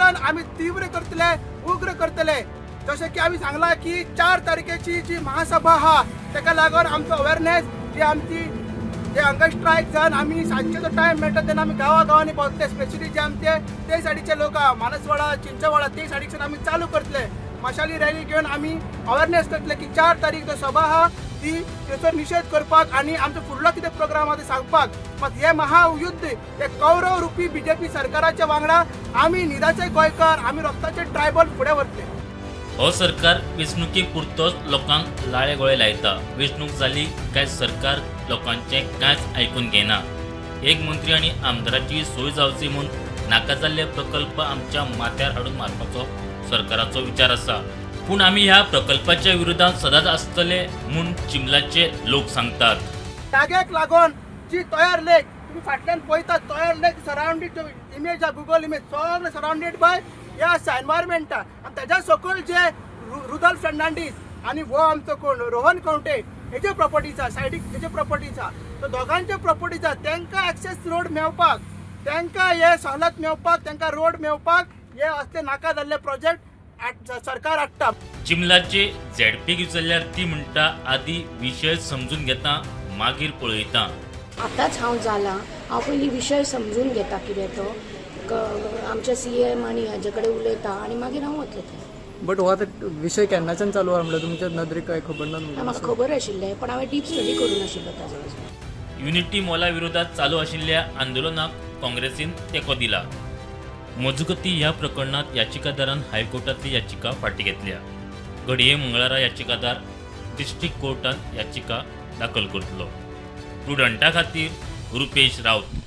आंदोलन आम्ही तीव्र करतले, उग्र करतले. जशें की आम्ही सांगला की 4 तारखेची जी महासभा हा ताका लागून आमचो अवेअरनेस जी आमची जे हंगर स्ट्रायक जावन आम्ही सांजेचो टायम मेळटा तेन्ना आमी गांवांनी पावतले. स्पेशली जे आमचे ते सायडीचे लोक मानसवाडा, चिंचवाडा ते सायडीच्यान आमी चालू करतले. मशाली रॅली घेवन आमी अवेअरनेस करतले की 4 तारीख जो सभा हा ती तेचो निशेध करपाक आनी आमचो फुडलो कितें प्रोग्राम हा ते सांगपाक. मात हे महायुद्ध हे कौरव रुपी बीजेपी सरकाराच्या वांगडा आमी न्हिदाचे गोंयकार, आमी रक्ताचे ट्रायबल फुडें व्हरतले. हो सरकार वेंचणुके पुरतोच लोकांक लाळे गोळे लायता. वेंचणूक जाली काय सरकार लोकांचे कांयच आयकून घेना. एक मंत्री आनी आमदाराची सोय जावची म्हूण नाका जाल्ले प्रकल्प आमच्या माथ्यार हाडून मारपाचो सरकाराचो विचार आसा. पूण आमी ह्या प्रकल्पाच्या विरोधात सदांच आसतले म्हूण चिंबलाचे लोक सांगतात. जाग्याक लागून जी तयार लेक तुम्ही फाटल्यान पळयतात, तयार लेक सरावंडीड इमेज गुगल इमेज सगळे सरावंडेड बाय हे आसा एनवायरमेंटा. आनी तेज्या सकयल जे रुदल फर्नांडीस आनी हो आमचो कोण रोहन कवटे हेजे प्रॉपर्टीज आसा, सायडीक हेजे प्रॉपर्टीज आसा. तो दोगांचे प्रॉपर्टीज आसा तांकां एक्सेस रोड मेळपाक, तांकां हे सवलत मेळपाक, तांकां रोड मेळपाक हे असले नाका जाल्ले प्रोजेक्ट सरकार हाडटा. चिंबलाचे झेडपीक विचारल्यार ती म्हणटा आदी विशय समजून घेता मागीर पळयता. आतांच हांव जाला, हांव पयलीं विशय समजून घेता कितें तो आमच्या CM आनी हाजे कडेन उलयता आनी मागीर हांव वतलें थंय. बट हो आतां विशय केन्नाच्यान चालू आहा म्हणल्यार तुमच्या नदरेक काय खबर ना? म्हाका खबर आशिल्लें पण हांवें डीप स्टडी करून नाशिल्लो ताजो अजून. युनिटी मॉला विरोधात चालू आशिल्ल्या आंदोलनाक काँग्रेसीन तेंको दिला. मजगती ह्या प्रकरणात याचिकादारान हायकोर्टातली याचिका फाटी घेतल्या. घडये मंगळारा याचिकादार डिस्ट्रिक्ट कोर्टात याचिका दाखल करतलो. स्टुडंटा खातीर रुपेश रावत.